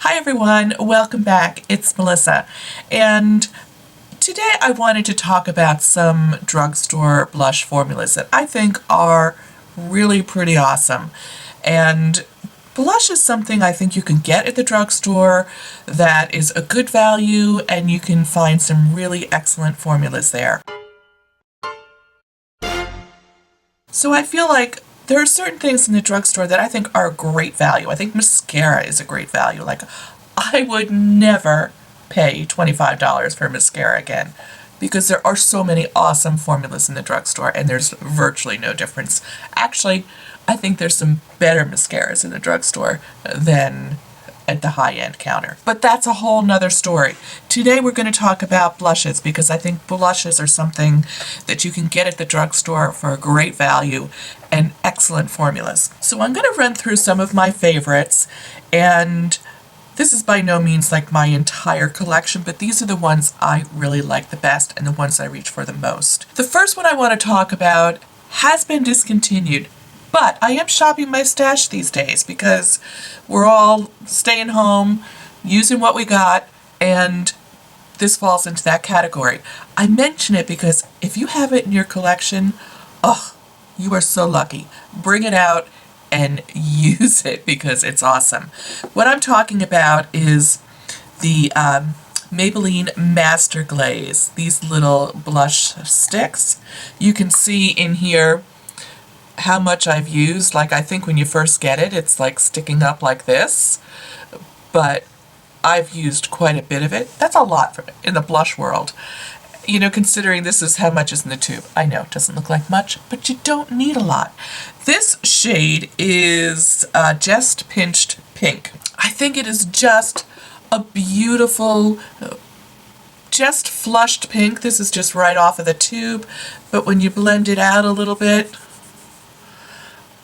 Hi everyone, welcome back. It's Melissa, and today I wanted to talk about some drugstore blush formulas that I think are really pretty awesome. And blush is something I think you can get at the drugstore that is a good value, and you can find some really excellent formulas there. So I feel like there are certain things in the drugstore that I think are a great value. I think mascara is a great value. Like, I would never pay $25 for mascara again because there are so many awesome formulas in the drugstore and there's virtually no difference. Actually, I think there's some better mascaras in the drugstore than at the high-end counter. But that's a whole nother story. Today we're going to talk about blushes because I think blushes are something that you can get at the drugstore for a great value and excellent formulas. So I'm going to run through some of my favorites, and this is by no means like my entire collection, but these are the ones I really like the best and the ones I reach for the most. The first one I want to talk about has been discontinued, but I am shopping my stash these days because we're all staying home, using what we got, and this falls into that category. I mention it because if you have it in your collection, oh, you are so lucky. Bring it out and use it because it's awesome. What I'm talking about is the Maybelline Master Glaze, these little blush sticks. You can see in here how much I've used. Like, I think when you first get it, it's like sticking up like this, but I've used quite a bit of it. That's a lot for in the blush world. You know, considering this is how much is in the tube. I know it doesn't look like much, but you don't need a lot. This shade is Just Pinched Pink. I think it is just a beautiful, just flushed pink. This is just right off of the tube, but when you blend it out a little bit,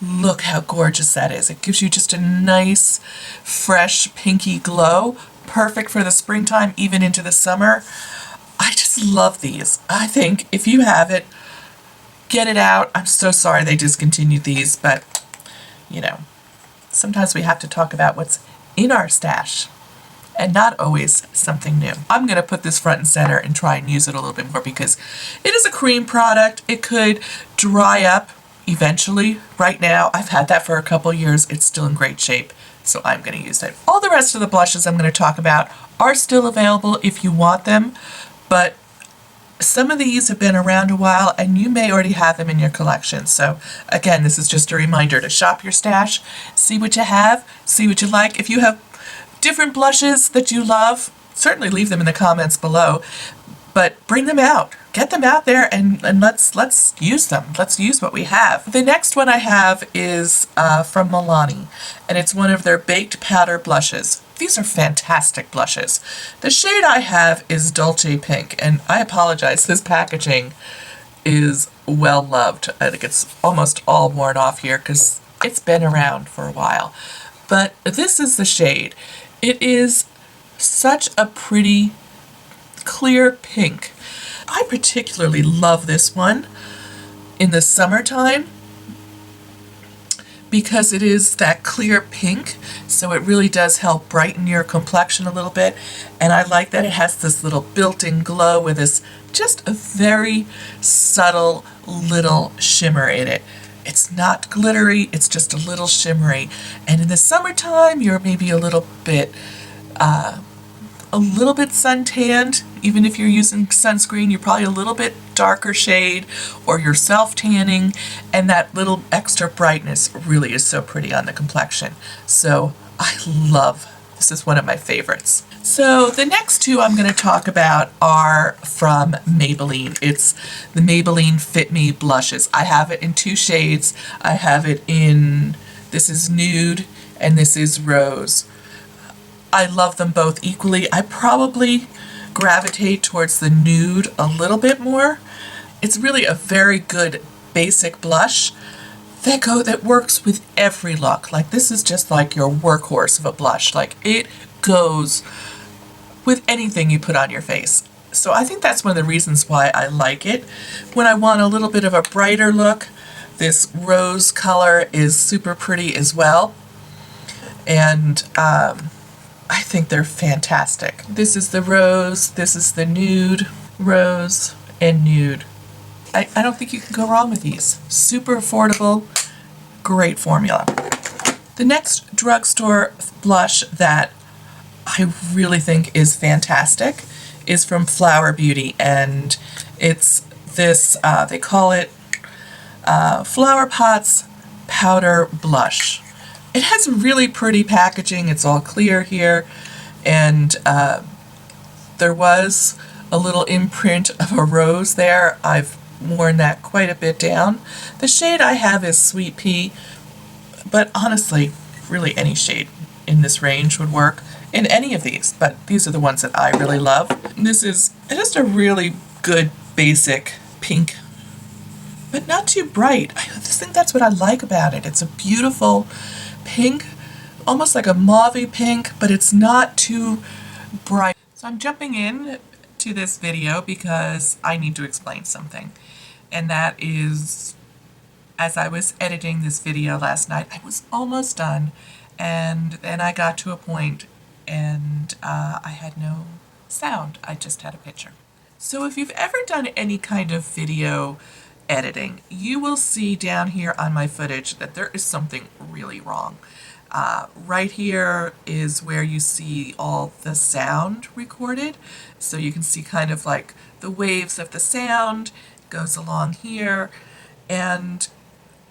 look how gorgeous that is. It gives you just a nice, fresh, pinky glow. Perfect for the springtime, even into the summer. I just love these. I think if you have it, get it out. I'm so sorry they discontinued these, but, you know, sometimes we have to talk about what's in our stash and not always something new. I'm going to put this front and center and try and use it a little bit more because it is a cream product. It could dry up eventually. Right now, I've had that for a couple years. It's still in great shape, so I'm going to use it. All the rest of the blushes I'm going to talk about are still available if you want them, but some of these have been around a while and you may already have them in your collection. So again, this is just a reminder to shop your stash, see what you have, see what you like. If you have different blushes that you love, certainly leave them in the comments below, but bring them out. Get them out there and let's use them. Let's use what we have. The next one I have is from Milani, and it's one of their baked powder blushes. These are fantastic blushes. The shade I have is Dolce Pink, and I apologize, this packaging is well loved. I think it's almost all worn off here because it's been around for a while. But this is the shade. It is such a pretty, clear pink. I particularly love this one in the summertime because it is that clear pink, so it really does help brighten your complexion a little bit. And I like that it has this little built-in glow with this just a very subtle little shimmer in it. It's not glittery, it's just a little shimmery. And in the summertime, you're maybe a little bit suntanned. Even if you're using sunscreen, you're probably a little bit darker shade, or you're self-tanning, and that little extra brightness really is so pretty on the complexion. So I love, this is one of my favorites. So the next two I'm going to talk about are from Maybelline. It's the Maybelline Fit Me blushes. I have it in two shades. I have it in, this is nude and this is rose. I love them both equally. I probably gravitate towards the nude a little bit more. It's really a very good basic blush that works with every look. Like, this is just like your workhorse of a blush. Like, it goes with anything you put on your face. So I think that's one of the reasons why I like it. When I want a little bit of a brighter look, this rose color is super pretty as well. And I think they're fantastic. This is the rose, this is the nude, rose, and nude. I don't think you can go wrong with these. Super affordable, great formula. The next drugstore blush that I really think is fantastic is from Flower Beauty, and it's this, they call it Flower Pots Powder Blush. It has really pretty packaging. It's all clear here, and there was a little imprint of a rose there. I've worn that quite a bit down. The shade I have is Sweet Pea, but honestly, really any shade in this range would work in any of these, but these are the ones that I really love. This is just a really good basic pink, but not too bright. I just think that's what I like about it. It's a beautiful pink, almost like a mauvey pink, but it's not too bright. So I'm jumping in to this video because I need to explain something, and that is, as I was editing this video last night, I was almost done, and then I got to a point and I had no sound. I just had a picture. So if you've ever done any kind of video editing, you will see down here on my footage that there is something really wrong. Right here is where you see all the sound recorded. So you can see kind of like the waves of the sound goes along here, and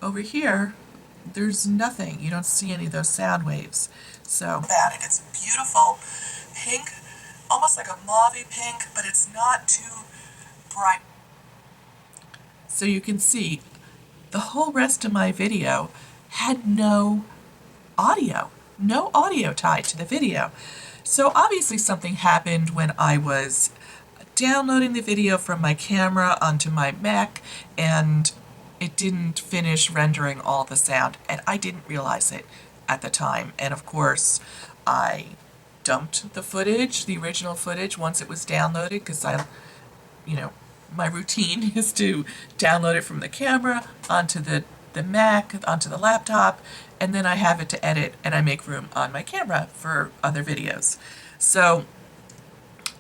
over here there's nothing. You don't see any of those sound waves. So about it, it's a beautiful pink, almost like a mauvey pink, but it's not too bright. So you can see the whole rest of my video had no audio tied to the video. So obviously something happened when I was downloading the video from my camera onto my Mac, and it didn't finish rendering all the sound, and I didn't realize it at the time. And of course, I dumped the footage, the original footage, once it was downloaded, because my routine is to download it from the camera onto the Mac, onto the laptop, and then I have it to edit, and I make room on my camera for other videos. So,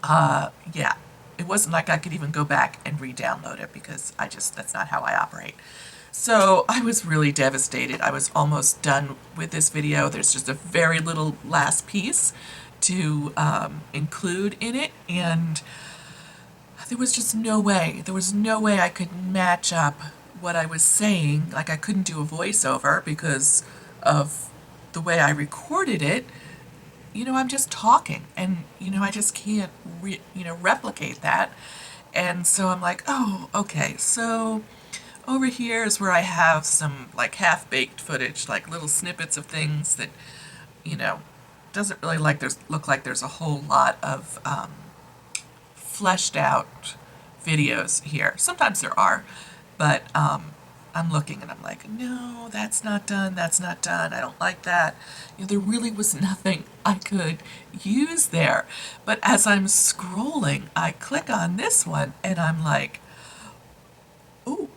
yeah, it wasn't like I could even go back and re-download it, because that's not how I operate. So I was really devastated. I was almost done with this video. There's just a very little last piece to include in it, and there was just no way. There was no way I could match up what I was saying. Like, I couldn't do a voiceover because of the way I recorded it. I'm just talking, and I just can't replicate that. And so I'm like, oh, okay, so over here is where I have some like half-baked footage, like little snippets of things that doesn't really look like there's a whole lot of fleshed out videos here. Sometimes there are, but I'm looking and I'm like, no, that's not done, I don't like that. There really was nothing I could use there. But as I'm scrolling, I click on this one and I'm like, oh,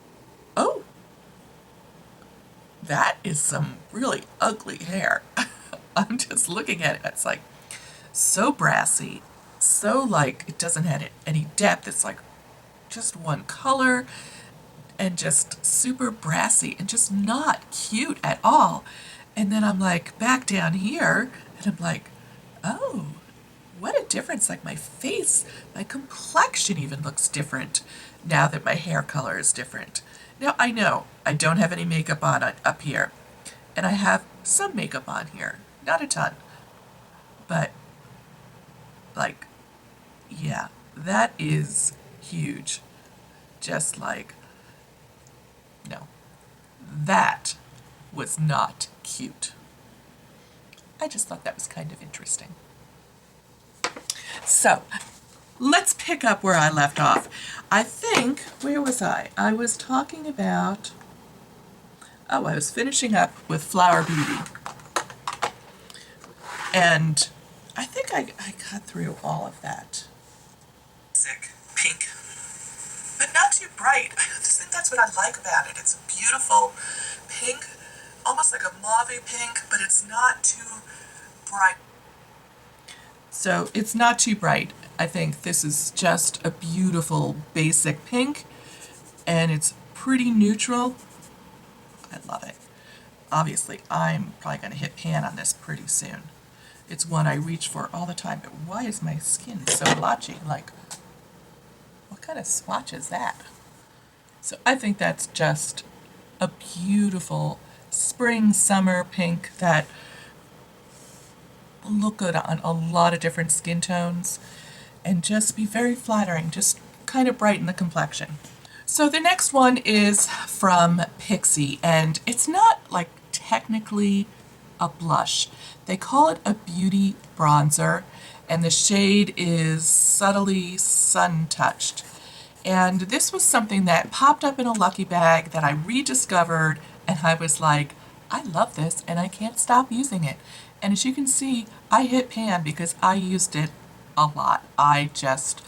that is some really ugly hair. I'm just looking at it, it's like so brassy, so like it doesn't have any depth. It's like just one color and just super brassy and just not cute at all. And then I'm like back down here and I'm like, oh, what a difference. Like my face, my complexion even looks different now that my hair color is different. Now I know I don't have any makeup on up here, and I have some makeup on here, not a ton, but like, yeah, that is huge. Just like, no, that was not cute. I just thought that was kind of interesting. So, let's pick up where I left off. I think, where was I? I was talking about, I was finishing up with Flower Beauty. And I think I cut through all of that. Sick pink, but not too bright. I just think that's what I like about it. It's a beautiful pink, almost like a mauvey pink, but it's not too bright. So it's not too bright. I think this is just a beautiful basic pink, and it's pretty neutral. I love it. Obviously, I'm probably going to hit pan on this pretty soon. It's one I reach for all the time, but why is my skin so blotchy? Like, what kind of swatch is that? So I think that's just a beautiful spring, summer pink that will look good on a lot of different skin tones and just be very flattering, just kind of brighten the complexion. So the next one is from Pixi, and it's not like technically a blush. They call it a beauty bronzer, and the shade is Subtly Suntouched. And this was something that popped up in a lucky bag that I rediscovered, and I was like, I love this and I can't stop using it. And as you can see, I hit pan because I used it a lot. I just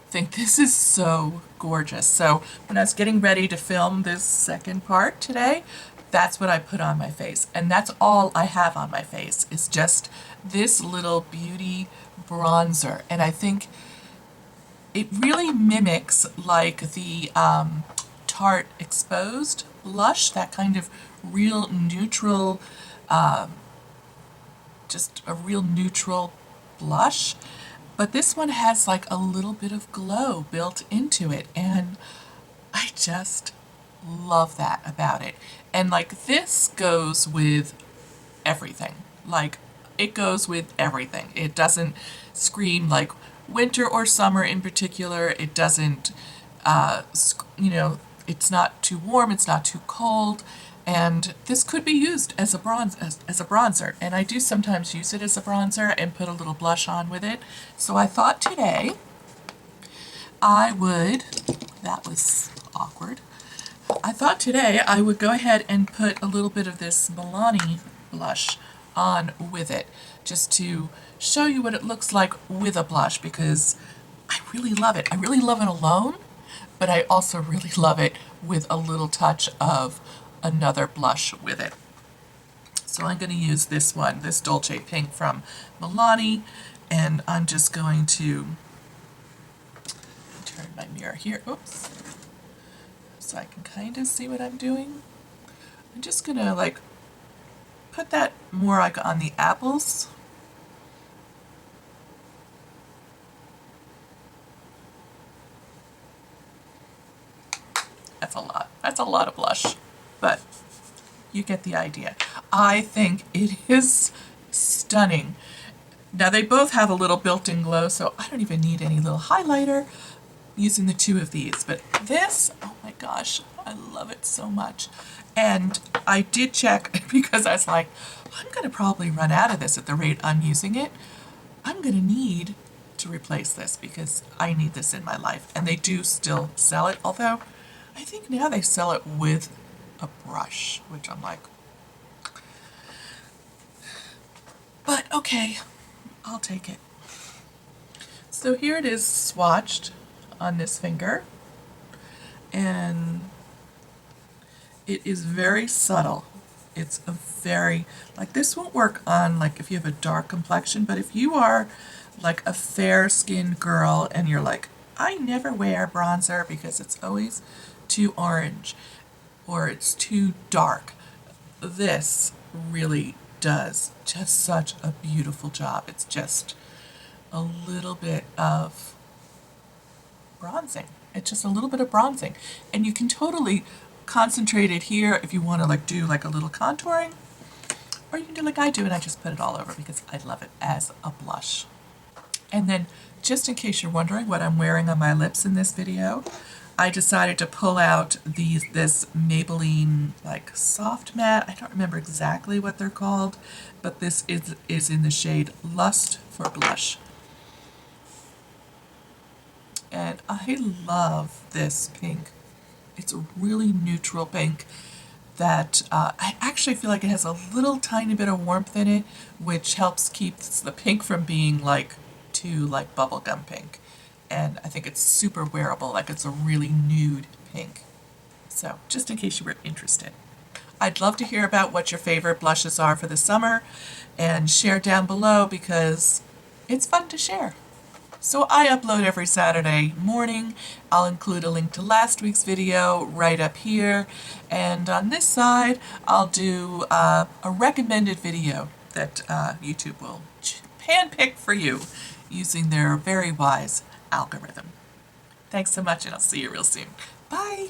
think this is so gorgeous. So when I was getting ready to film this second part today, that's what I put on my face. And that's all I have on my face is just this little beauty bronzer. And I think it really mimics like the Tarte Exposed blush, that kind of real neutral, just a real neutral blush. But this one has like a little bit of glow built into it, and I just love that about it. And like this goes with everything. Like it goes with everything. It doesn't scream like winter or summer in particular. It doesn't, it's not too warm, it's not too cold. And this could be used as a bronzer. And I do sometimes use it as a bronzer and put a little blush on with it. So I thought today that was awkward. I thought today I would go ahead and put a little bit of this Maybelline blush on with it, just to show you what it looks like with a blush, because I really love it. I really love it alone, but I also really love it with a little touch of another blush with it. So I'm going to use this one, this Dolce Pink from Milani, and I'm just going to turn my mirror here, oops, so I can kind of see what I'm doing. I'm just going to like put that more like on the apples. That's a lot. That's a lot of blush, but you get the idea. I think it is stunning. Now they both have a little built-in glow, so I don't even need any little highlighter using the two of these. But this, oh my gosh, I love it so much. And I did check because I was like, I'm going to probably run out of this at the rate I'm using it. I'm going to need to replace this because I need this in my life. And they do still sell it, although I think now they sell it with a brush, which I'm like, but okay, I'll take it. So here it is swatched on this finger, and it is very subtle. It's a very, like this won't work on like if you have a dark complexion, but if you are like a fair-skinned girl and you're like, I never wear bronzer because it's always too orange or it's too dark, this really does just such a beautiful job. It's just a little bit of bronzing. It's just a little bit of bronzing. And you can totally concentrate it here if you want to like do like a little contouring, or you can do like I do and I just put it all over because I love it as a blush. And then just in case you're wondering what I'm wearing on my lips in this video, I decided to pull out this Maybelline like soft matte. I don't remember exactly what they're called, but this is in the shade Lust for Blush. And I love this pink. It's a really neutral pink that I actually feel like it has a little tiny bit of warmth in it, which helps keep the pink from being like too like bubblegum pink. And I think it's super wearable, like it's a really nude pink. So just in case you were interested. I'd love to hear about what your favorite blushes are for the summer, and share down below because it's fun to share. So I upload every Saturday morning. I'll include a link to last week's video right up here. And on this side, I'll do a recommended video that YouTube will handpick for you using their very wise algorithm. Thanks so much, and I'll see you real soon. Bye!